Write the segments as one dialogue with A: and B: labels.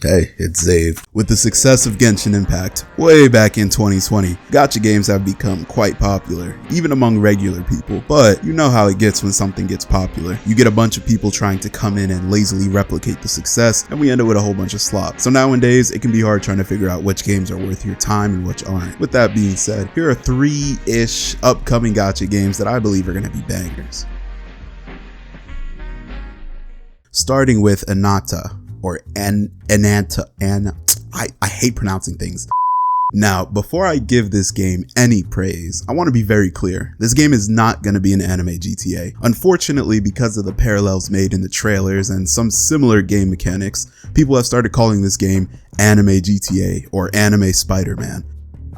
A: Hey, it's Zave. With the success of Genshin Impact way back in 2020, gacha games have become quite popular, even among regular people. But you know how it gets when something gets popular. You get a bunch of people trying to come in and lazily replicate the success, and we end up with a whole bunch of slop. So nowadays, it can be hard trying to figure out which games are worth your time and which aren't. With that being said, here are 3-ish upcoming gacha games that I believe are going to be bangers. Starting with Anata, or Ananta, I hate pronouncing things. Now, before I give this game any praise, I want to be very clear. This game is not going to be an anime GTA. Unfortunately, because of the parallels made in the trailers and some similar game mechanics, people have started calling this game Anime GTA or Anime Spider-Man.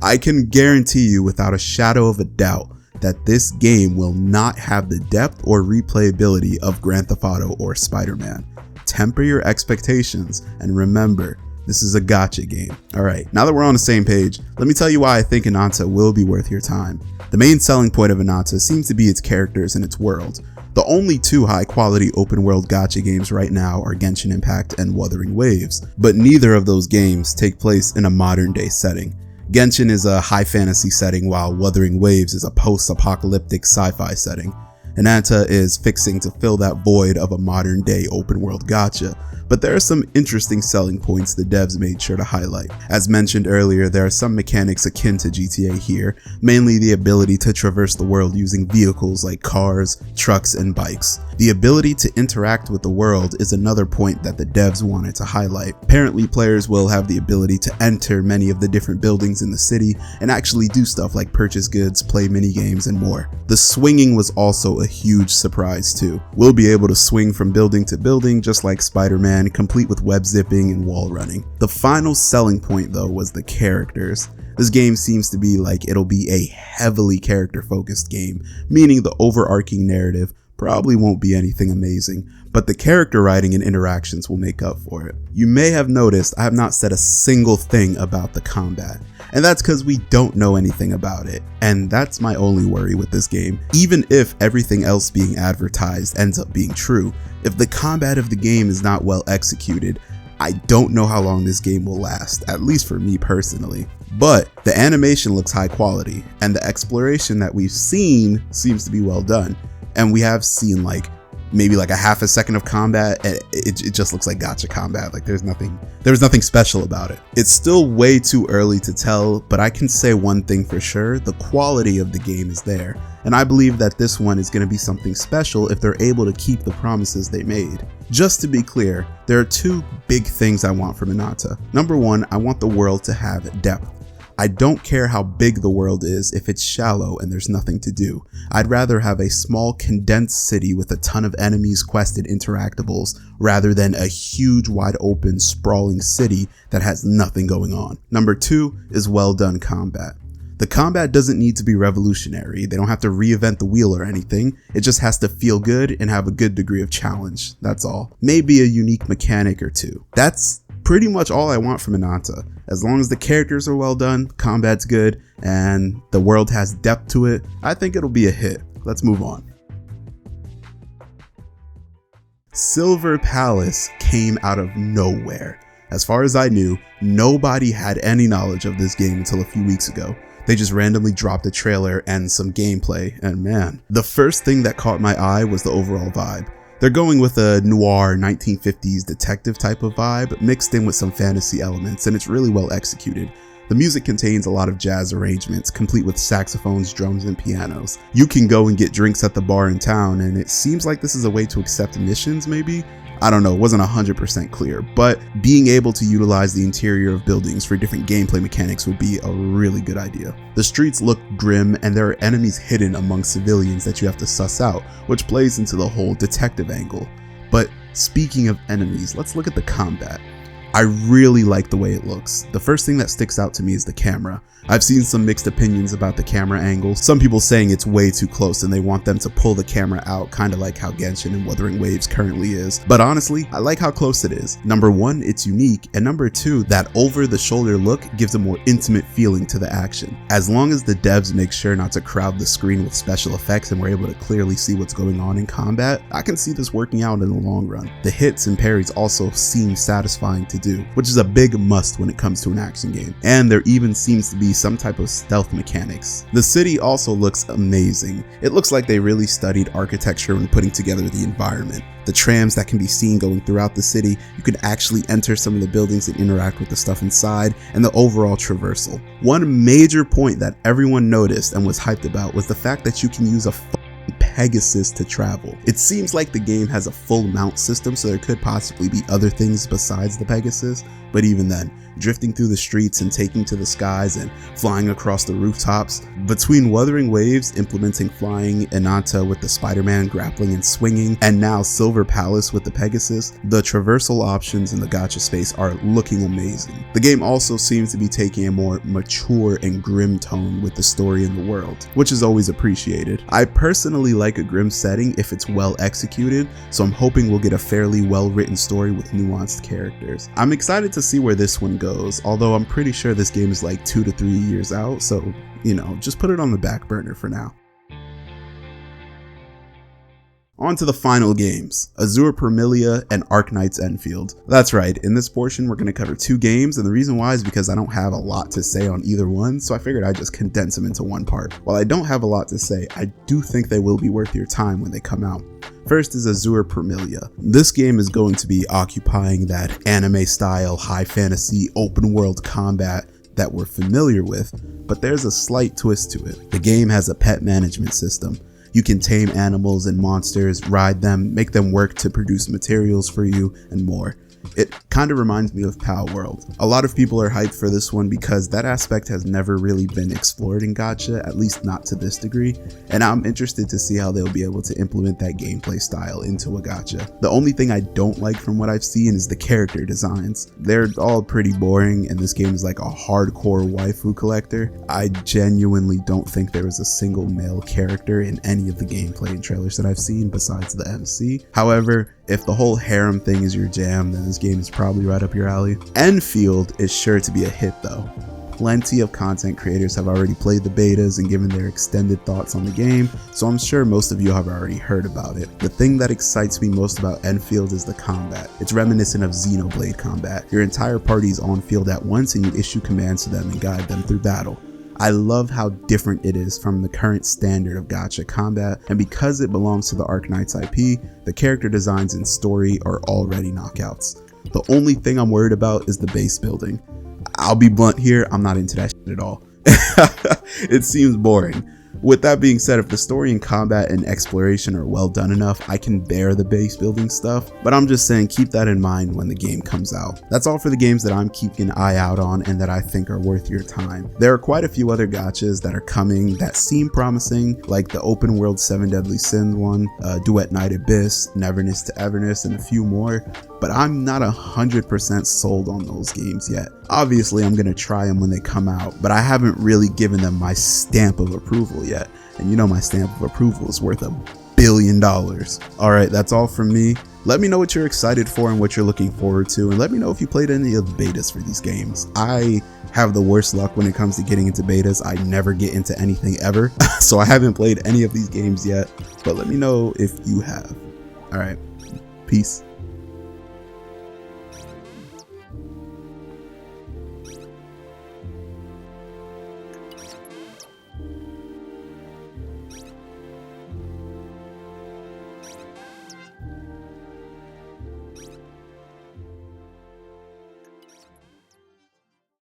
A: I can guarantee you without a shadow of a doubt that this game will not have the depth or replayability of Grand Theft Auto or Spider-Man. Temper your expectations and remember, this is a gacha game. Alright, now that we're on the same page, let me tell you why I think Anata will be worth your time. The main selling point of Anata seems to be its characters and its world. The only two high quality open world gacha games right now are Genshin Impact and Wuthering Waves, but neither of those games take place in a modern day setting. Genshin is a high fantasy setting while Wuthering Waves is a post-apocalyptic sci-fi setting. Anata is fixing to fill that void of a modern day open world gacha, but there are some interesting selling points the devs made sure to highlight. As mentioned earlier, there are some mechanics akin to GTA here, mainly the ability to traverse the world using vehicles like cars, trucks, and bikes. The ability to interact with the world is another point that the devs wanted to highlight. Apparently, players will have the ability to enter many of the different buildings in the city and actually do stuff like purchase goods, play minigames, and more. The swinging was also a huge surprise too. We'll be able to swing from building to building just like Spider-Man, complete with web zipping and wall running. The final selling point though was the characters. This game seems to be like it'll be a heavily character focused game, meaning the overarching narrative probably won't be anything amazing, but the character writing and interactions will make up for it. You may have noticed I have not said a single thing about the combat, and that's because we don't know anything about it, and that's my only worry with this game. Even if everything else being advertised ends up being true, if the combat of the game is not well executed, I don't know how long this game will last, at least for me personally. But the animation looks high quality, and the exploration that we've seen seems to be well done. And we have seen maybe a half a second of combat, and it just looks like gacha combat. Like there's nothing special about it. It's still way too early to tell, but I can say one thing for sure: the quality of the game is there, and I believe that this one is going to be something special if they're able to keep the promises they made. Just to be clear, there are two big things I want from Anata. Number one, I want the world to have depth. I don't care how big the world is if it's shallow and there's nothing to do. I'd rather have a small condensed city with a ton of enemies, quested interactables, rather than a huge wide open sprawling city that has nothing going on. Number two is well done combat. The combat doesn't need to be revolutionary. They don't have to reinvent the wheel or anything. It just has to feel good and have a good degree of challenge. That's all. Maybe a unique mechanic or two. That's pretty much all I want from Anata. As long as the characters are well done, combat's good, and the world has depth to it, I think it'll be a hit. Let's move on. Silver Palace came out of nowhere. As far as I knew, nobody had any knowledge of this game until a few weeks ago. They just randomly dropped a trailer and some gameplay, and man, the first thing that caught my eye was the overall vibe. They're going with a noir 1950s detective type of vibe mixed in with some fantasy elements, and it's really well executed. The music contains a lot of jazz arrangements, complete with saxophones, drums, and pianos. You can go and get drinks at the bar in town, and it seems like this is a way to accept missions maybe? I don't know, it wasn't 100% clear, but being able to utilize the interior of buildings for different gameplay mechanics would be a really good idea. The streets look grim, and there are enemies hidden among civilians that you have to suss out, which plays into the whole detective angle. But speaking of enemies, let's look at the combat. I really like the way it looks. The first thing that sticks out to me is the camera. I've seen some mixed opinions about the camera angle. Some people saying it's way too close and they want them to pull the camera out, kind of like how Genshin and Wuthering Waves currently is. But honestly, I like how close it is. Number one, it's unique, and number two, that over-the-shoulder look gives a more intimate feeling to the action. As long as the devs make sure not to crowd the screen with special effects and we're able to clearly see what's going on in combat, I can see this working out in the long run. The hits and parries also seem satisfying to do, which is a big must when it comes to an action game. And there even seems to be some type of stealth mechanics. The city also looks amazing. It looks like they really studied architecture when putting together the environment. The trams that can be seen going throughout the city, you can actually enter some of the buildings and interact with the stuff inside, and the overall traversal. One major point that everyone noticed and was hyped about was the fact that you can use a Pegasus to travel. It seems like the game has a full mount system, so there could possibly be other things besides the Pegasus, but even then, drifting through the streets and taking to the skies and flying across the rooftops, between Wuthering Waves implementing flying, Inanta with the Spider-Man grappling and swinging, and now Silver Palace with the Pegasus, the traversal options in the gacha space are looking amazing. The game also seems to be taking a more mature and grim tone with the story in the world, which is always appreciated. I personally like a grim setting if it's well executed, so I'm hoping we'll get a fairly well written story with nuanced characters. I'm excited to see where this one goes, although I'm pretty sure this game is like 2 to 3 years out, so you know, just put it on the back burner for now. On to the final games, Azure Parmelia and Arknights Enfield. That's right, in this portion we're going to cover 2 games, and the reason why is because I don't have a lot to say on either one, so I figured I'd just condense them into one part. While I don't have a lot to say, I do think they will be worth your time when they come out. First is Azure Parmelia. This game is going to be occupying that anime style high fantasy open world combat that we're familiar with, but there's a slight twist to it. The game has a pet management system. You can tame animals and monsters, ride them, make them work to produce materials for you, and more. It kind of reminds me of Pal World. A lot of people are hyped for this one because that aspect has never really been explored in gacha, at least not to this degree, and I'm interested to see how they'll be able to implement that gameplay style into a gacha. The only thing I don't like from what I've seen is the character designs. They're all pretty boring, and this game is like a hardcore waifu collector. I genuinely don't think there was a single male character in any of the gameplay and trailers that I've seen besides the MC. However, if the whole harem thing is your jam, then this game is probably right up your alley. Enfield is sure to be a hit though. Plenty of content creators have already played the betas and given their extended thoughts on the game, so I'm sure most of you have already heard about it. The thing that excites me most about Enfield is the combat. It's reminiscent of Xenoblade combat. Your entire party is on field at once and you issue commands to them and guide them through battle. I love how different it is from the current standard of gacha combat, and because it belongs to the Arknights IP, the character designs and story are already knockouts. The only thing I'm worried about is the base building. I'll be blunt here, I'm not into that shit at all. It seems boring. With that being said, if the story and combat and exploration are well done enough, I can bear the base building stuff, but I'm just saying keep that in mind when the game comes out. That's all for the games that I'm keeping an eye out on and that I think are worth your time. There are quite a few other gachas that are coming that seem promising, like the open world 7 Deadly Sins one, Duet Night Abyss, Neverness to Everness, and a few more, but I'm not 100% sold on those games yet. Obviously, I'm gonna try them when they come out, but I haven't really given them my stamp of approval yet. And you know my stamp of approval is worth $1 billion. Alright, that's all from me. Let me know what you're excited for and what you're looking forward to, and let me know if you played any of the betas for these games. I have the worst luck when it comes to getting into betas. I never get into anything ever, so I haven't played any of these games yet, but let me know if you have. Alright, peace.